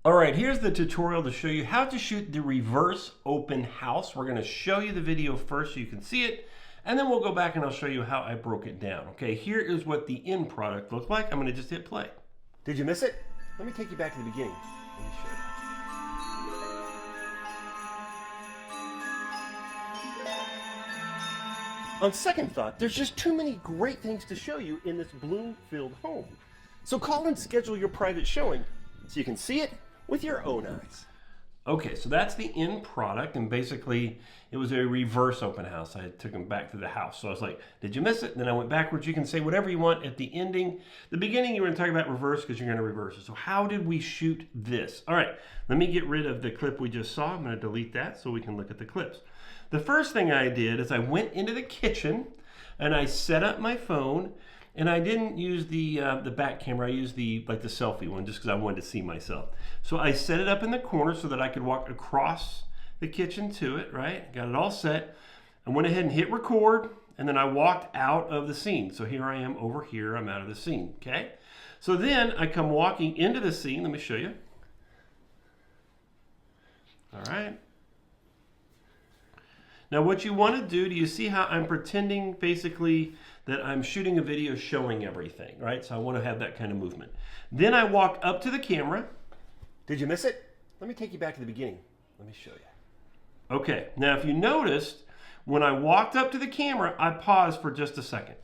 All right, here's the tutorial to show you how to shoot the reverse open house. We're going to show you the video first so you can see it, and then we'll go back and I'll show you how I broke it down. Okay, here is what the end product looked like. I'm going to just hit play. Did you miss it? Let me take you back to the beginning. Let me show you. On second thought, there's just too many great things to show you in this bloom-filled home. So call and schedule your private showing so you can see it with your own eyes. Okay, so that's the end product, and basically it was a reverse open house. I took them back to the house. So I was like, did you miss it? And then I went backwards. You can say whatever you want at the ending. The beginning, you were going to talk about reverse because you're going to reverse it. So how did we shoot this? All right, let me get rid of the clip we just saw. I'm going to delete that so we can look at the clips. The first thing I did is I went into the kitchen and I set up my phone, and I didn't use the back camera. I used the selfie one just because I wanted to see myself. So I set it up in the corner so that I could walk across the kitchen to it, right? Got it all set. I went ahead and hit record, and then I walked out of the scene. So here I am over here, I'm out of the scene, okay? So then I come walking into the scene. Let me show you. All right. Now what you want to do you see how I'm pretending basically that I'm shooting a video showing everything, right? So I want to have that kind of movement. Then I walk up to the camera. Did you miss it? Let me take you back to the beginning. Let me show you. Okay, now if you noticed, when I walked up to the camera, I paused for just a second.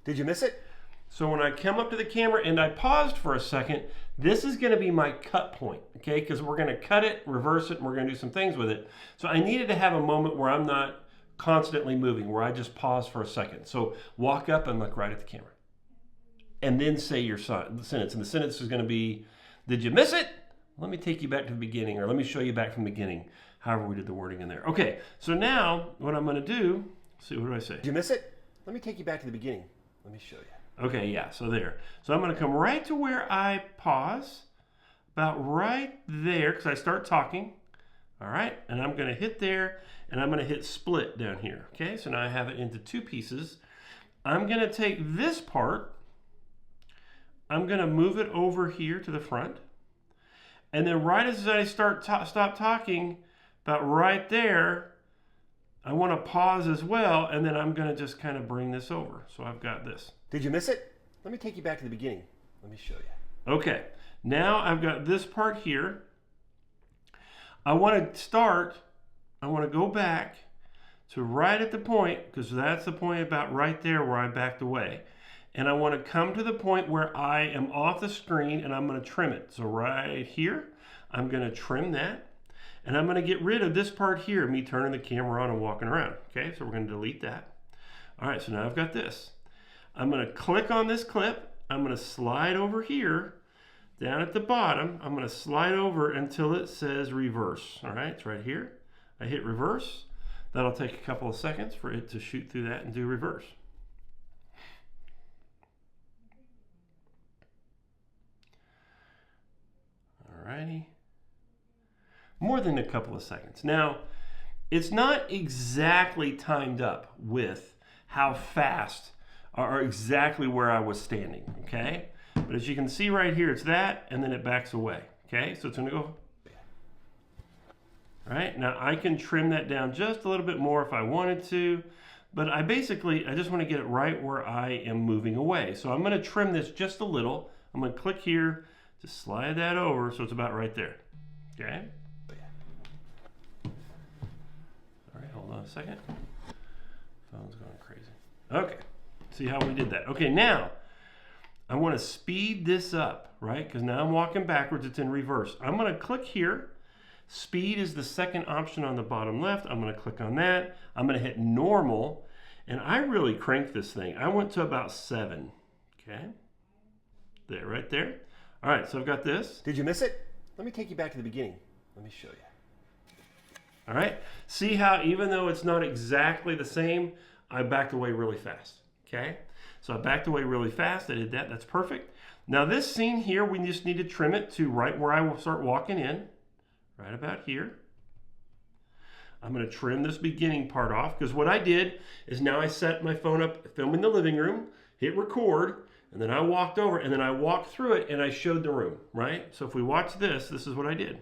Did you miss it? So when I come up to the camera and I paused for a second, this is going to be my cut point, okay? Because we're going to cut it, reverse it, and we're going to do some things with it. So I needed to have a moment where I'm not constantly moving, where I just pause for a second. So walk up and look right at the camera. And then say your sentence. And the sentence is going to be, did you miss it? Let me take you back to the beginning, or let me show you back from the beginning, however we did the wording in there. Okay, so now what I'm going to do, see, what do I say? Did you miss it? Let me take you back to the beginning. Let me show you. Okay, yeah, so there. So I'm going to come right to where I pause, about right there, because I start talking. All right, and I'm going to hit there, and I'm going to hit split down here. Okay, so now I have it into two pieces. I'm going to take this part, I'm going to move it over here to the front, and then right as I stop talking, about right there, I want to pause as well, and then I'm going to just kind of bring this over. So I've got this. Did you miss it? Let me take you back to the beginning. Let me show you. Okay, now I've got this part here. I want to go back to right at the point, because that's the point about right there where I backed away. And I want to come to the point where I am off the screen, and I'm going to trim it. So right here, I'm going to trim that. And I'm going to get rid of this part here, me turning the camera on and walking around. Okay, so we're going to delete that. All right, so now I've got this. I'm going to click on this clip. I'm going to slide over here. Down at the bottom, I'm going to slide over until it says reverse. All right, it's right here. I hit reverse. That'll take a couple of seconds for it to shoot through that and do reverse. All righty. More than a couple of seconds. Now, it's not exactly timed up with how fast or exactly where I was standing, okay? But as you can see right here, it's that, and then it backs away, okay? So it's gonna go, all right? Now I can trim that down just a little bit more if I wanted to, but I just wanna get it right where I am moving away. So I'm gonna trim this just a little. I'm gonna click here, just slide that over so it's about right there, okay? All right, hold on a second. Phone's going crazy. Okay, see how we did that. Okay, now, I want to speed this up, right? Because now I'm walking backwards, it's in reverse. I'm going to click here. Speed is the second option on the bottom left. I'm going to click on that. I'm going to hit normal, and I really cranked this thing. I went to about 7, okay? There, right there. All right, so I've got this. Did you miss it? Let me take you back to the beginning. Let me show you. All right, see how even though it's not exactly the same, I backed away really fast, okay? So I backed away really fast, I did that, that's perfect. Now this scene here, we just need to trim it to right where I will start walking in, right about here. I'm gonna trim this beginning part off, because what I did is now I set my phone up, film in the living room, hit record, And then I walked over, and then I walked through it, and I showed the room, right? So if we watch this, this is what I did.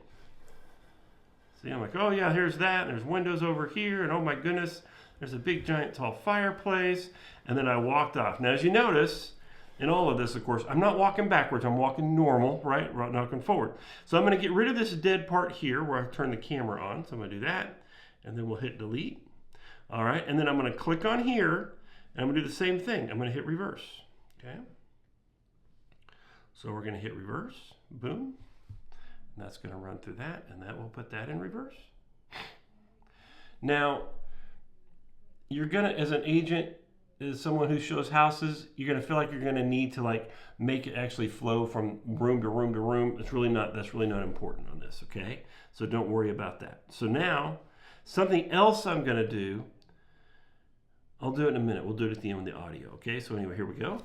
See, I'm like, oh yeah, here's that, and there's windows over here, and oh my goodness, there's a big giant tall fireplace. And then I walked off. Now as you notice, in all of this, of course, I'm not walking backwards, I'm walking normal, right? Not walking forward. So I'm gonna get rid of this dead part here where I turn the camera on. So I'm gonna do that, and then we'll hit delete. All right, and then I'm gonna click on here, and I'm gonna do the same thing. I'm gonna hit reverse, okay? So we're gonna hit reverse, boom. And that's gonna run through that, and that will put that in reverse. Now, you're gonna, as an agent, as someone who shows houses, you're gonna feel like you're gonna need to like make it actually flow from room to room to room. That's really not important on this, okay? So don't worry about that. So now, something else I'm gonna do, I'll do it in a minute. We'll do it at the end of the audio, okay? So anyway, here we go.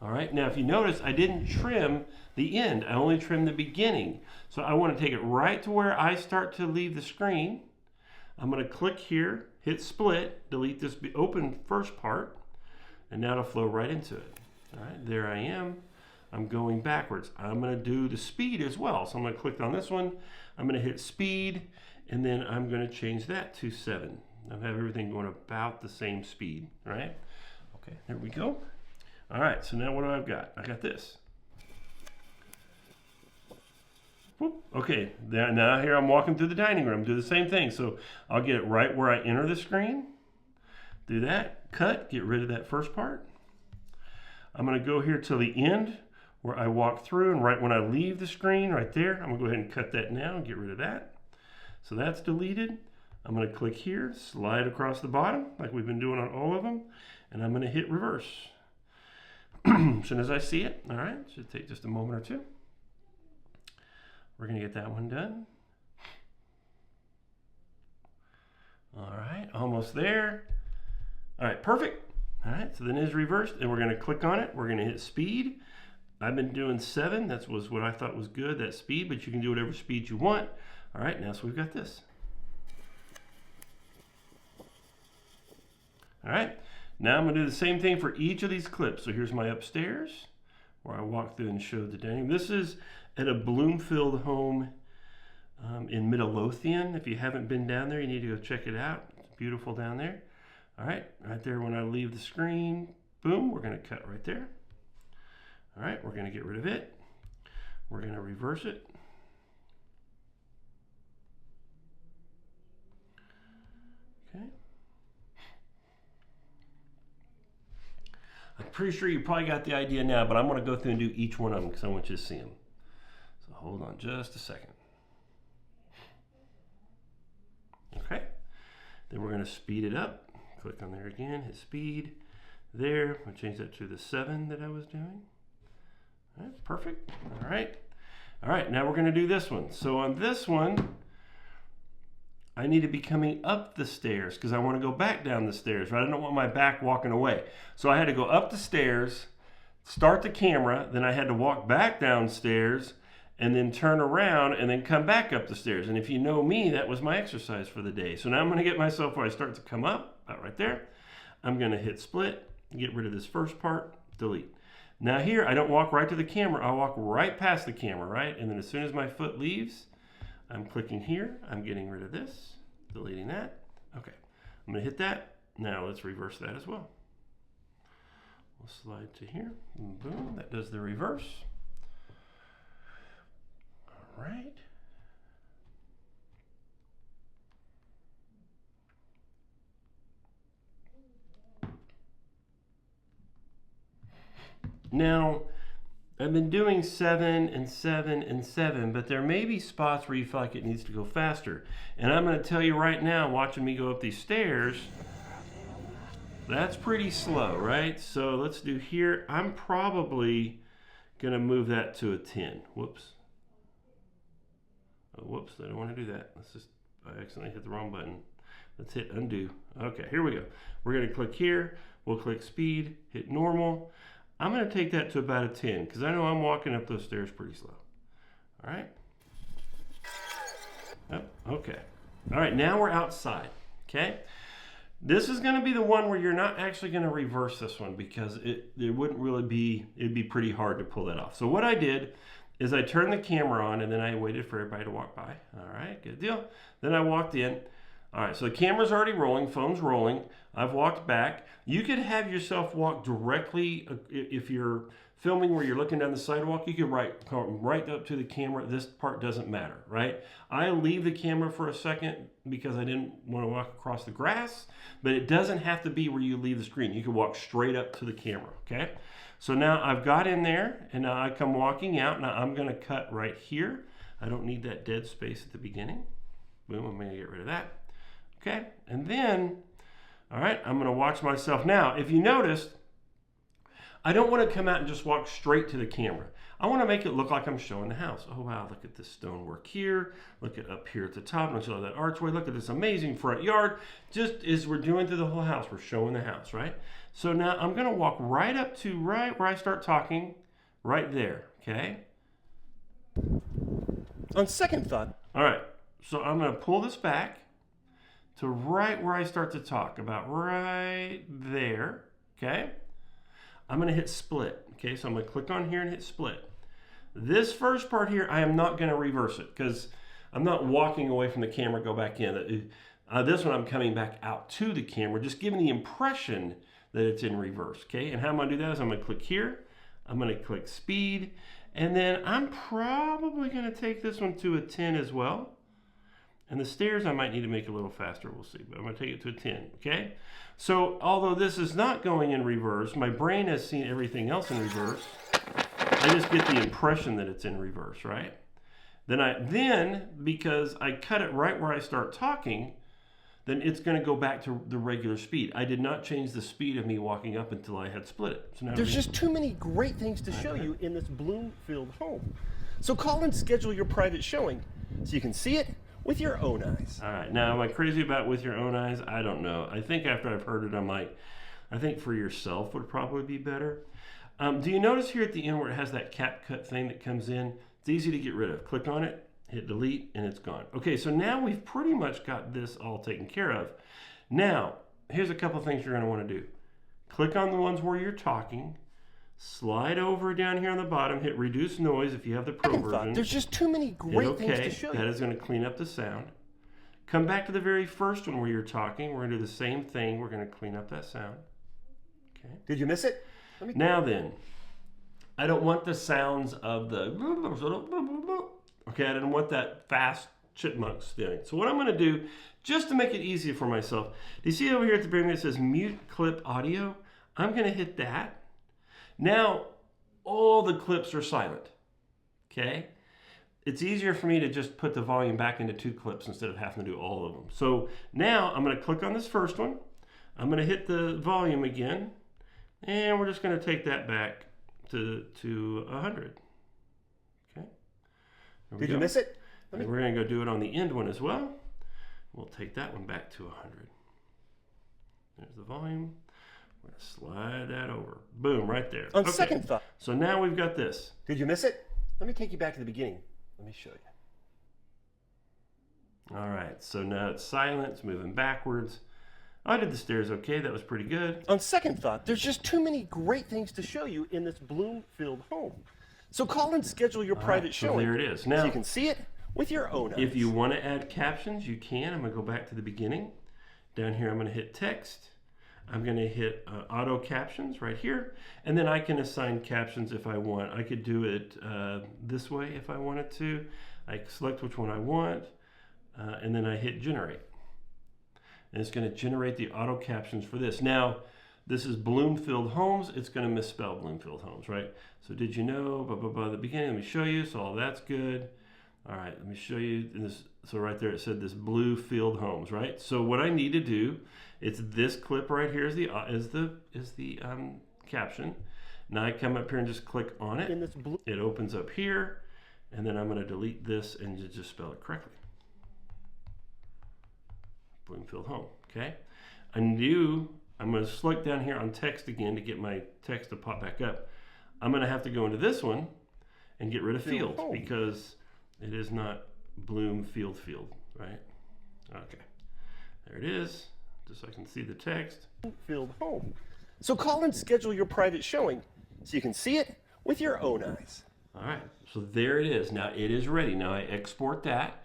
All right, now if you notice, I didn't trim the end. I only trimmed the beginning. So I want to take it right to where I start to leave the screen. I'm going to click here, hit split, delete this open first part, and now it'll flow right into it. All right, there I am. I'm going backwards. I'm going to do the speed as well. So I'm going to click on this one. I'm going to hit speed, and then I'm going to change that to 7. I'll have everything going about the same speed, right? Okay, there we go. All right, so now what do I got? I got this. Whoop. Okay, now here I'm walking through the dining room. Do the same thing. So I'll get it right where I enter the screen. Do that, cut, get rid of that first part. I'm gonna go here till the end where I walk through, and right when I leave the screen, right there, I'm gonna go ahead and cut that now and get rid of that. So that's deleted. I'm gonna click here, slide across the bottom like we've been doing on all of them, and I'm gonna hit reverse. As soon as I see it, all right, should take just a moment or two. We're gonna get that one done. All right, almost there. All right, perfect. All right, so then it is reversed, and we're gonna click on it. We're gonna hit speed. I've been doing 7, that was what I thought was good, that speed, but you can do whatever speed you want. All right, now so we've got this. All right. Now I'm going to do the same thing for each of these clips. So here's my upstairs where I walked through and showed the dining. This is at a Bloomfield home in Midlothian. If you haven't been down there, you need to go check it out. It's beautiful down there. All right, right there when I leave the screen, boom, we're going to cut right there. All right, we're going to get rid of it. We're going to reverse it. Okay. I'm pretty sure you probably got the idea now, but I'm going to go through and do each one of them because I want you to see them. So hold on just a second. Okay. Then we're going to speed it up. Click on there again, hit speed. There, I'll change that to the 7 that I was doing. All right, perfect. All right. All right, now we're going to do this one. So on this one, I need to be coming up the stairs because I want to go back down the stairs, right? I don't want my back walking away. So I had to go up the stairs, start the camera, then I had to walk back downstairs and then turn around and then come back up the stairs. And if you know me, that was my exercise for the day. So now I'm going to get myself where I start to come up, about right there. I'm going to hit split, get rid of this first part, delete. Now here, I don't walk right to the camera. I walk right past the camera, right? And then as soon as my foot leaves, I'm clicking here. I'm getting rid of this, deleting that. Okay, I'm going to hit that. Now let's reverse that as well. We'll slide to here. Boom, that does the reverse. All right. Now, I've been doing 7 and 7 and 7, but there may be spots where you feel like it needs to go faster. And I'm going to tell you right now, watching me go up these stairs, that's pretty slow, right? So let's do here. I'm probably going to move that to a 10. Whoops. Oh, whoops, I don't want to do that. I accidentally hit the wrong button. Let's hit undo. Okay, here we go. We're going to click here. We'll click speed, hit normal. I'm going to take that to about a 10 because I know I'm walking up those stairs pretty slow. All right. Oh, okay. All right, now we're outside. Okay. This is going to be the one where you're not actually going to reverse this one because it wouldn't really be, it'd be pretty hard to pull that off. So what I did is I turned the camera on and then I waited for everybody to walk by. All right, good deal. Then I walked in. All right, so the camera's already rolling, phone's rolling. I've walked back. You could have yourself walk directly, if you're filming where you're looking down the sidewalk, you could come right up to the camera. This part doesn't matter, right? I leave the camera for a second because I didn't want to walk across the grass, but it doesn't have to be where you leave the screen. You can walk straight up to the camera, okay? So now I've got in there and now I come walking out. Now I'm gonna cut right here. I don't need that dead space at the beginning. Boom, I'm gonna get rid of that. Okay, and then, all right, I'm gonna watch myself. Now, if you noticed, I don't wanna come out and just walk straight to the camera. I wanna make it look like I'm showing the house. Oh wow, look at this stonework here. Look at up here at the top, look at that archway. Look at this amazing front yard. Just as we're doing through the whole house, we're showing the house, right? So now I'm gonna walk right up to right where I start talking, right there, okay? On second thought. All right, so I'm gonna pull this back to right where I start to talk, about right there, okay? I'm gonna hit split, okay? So I'm gonna click on here and hit split. This first part here, I am not gonna reverse it because I'm not walking away from the camera, go back in. This one I'm coming back out to the camera, just giving the impression that it's in reverse, okay? And how I'm gonna do that is I'm gonna click here, I'm gonna click speed, and then I'm probably gonna take this one to a 10 as well. And the stairs I might need to make a little faster, we'll see, but I'm gonna take it to a 10, okay? So although this is not going in reverse, my brain has seen everything else in reverse. I just get the impression that it's in reverse, right? Then because I cut it right where I start talking, then it's gonna go back to the regular speed. I did not change the speed of me walking up until I had split it. So now There's just too many great things to show you in this Bloomfield home. So call and schedule your private showing so you can see it with your own eyes. All right, now am I crazy about with your own eyes? I don't know. I think after I've heard it, I'm like, I think for yourself would probably be better. Do you notice here at the end where it has that CapCut thing that comes in? It's easy to get rid of. Click on it, hit delete, and it's gone. Okay, so now we've pretty much got this all taken care of. Now, here's a couple things you're gonna wanna do. Click on the ones where you're talking, slide over down here on the bottom, hit reduce noise if you have the pro version. There's just too many great things to Okay, show you. that is gonna clean up the sound. Come back to the very first one where you're talking. We're gonna do the same thing. We're gonna clean up that sound. Okay. Did you miss it? Now then, I don't want the sounds of the, okay, I didn't want that fast chipmunks thing. So what I'm gonna do, just to make it easier for myself, do you see over here at the very end it says mute clip audio? I'm gonna hit that. Now, all the clips are silent, okay? It's easier for me to just put the volume back into 2 clips instead of having to do all of them. So now I'm gonna click on this first one. I'm gonna hit the volume again, and we're just gonna take that back to 100, okay? Did you miss it? And we're gonna go do it on the end one as well. We'll take that one back to 100. There's the volume. We're gonna slide that over. Boom, right there. On second thought. So now we've got this. Did you miss it? Let me take you back to the beginning. Let me show you. All right, so now it's silent, it's moving backwards. I did the stairs okay, that was pretty good. On second thought, there's just too many great things to show you in this Bloomfield home. So call and schedule your private so showing there it is. so Now, you can see it with your own eyes. if you want to add captions, you can. I'm gonna go back to the beginning. Down here, I'm gonna hit text. I'm gonna hit auto captions right here. And then I can assign captions if I want. I could do it this way if I wanted to. I select which one I want, and then I hit generate. And it's gonna generate the auto captions for this. Now, this is Bloomfield Homes. It's gonna misspell Bloomfield Homes, right? So did you know, blah, blah, blah, the beginning, let me show you, so all that's good. All right, let me show you this. So right there, it said this Bluefield Homes, right? So what I need to do, it's this clip right here is the caption. Now I come up here and just click on it. It opens up here, and then I'm gonna delete this and just spell it correctly. Bloomfield Home, okay? I'm gonna select down here on text again to get my text to pop back up. I'm gonna have to go into this one and get rid of field because it is not Bloomfield, right? Okay, there it is. just so I can see the text. Filled home. So call and schedule your private showing so you can see it with your own eyes. All right, so there it is. Now it is ready. Now I export that.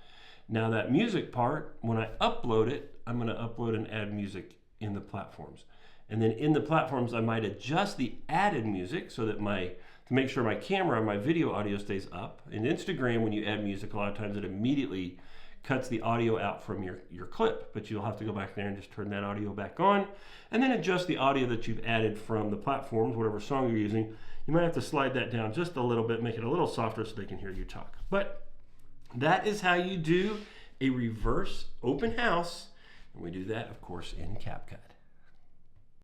Now that music part, when I upload it, I'm going to upload and add music in the platforms. And then in the platforms, I might adjust the added music so that to make sure my camera, my video audio stays up. In Instagram, when you add music, a lot of times it immediately cuts the audio out from your clip, but you'll have to go back there and just turn that audio back on and then adjust the audio that you've added from the platforms, whatever song you're using. You might have to slide that down just a little bit, make it a little softer so they can hear you talk. But that is how you do a reverse open house. And we do that, of course, in CapCut.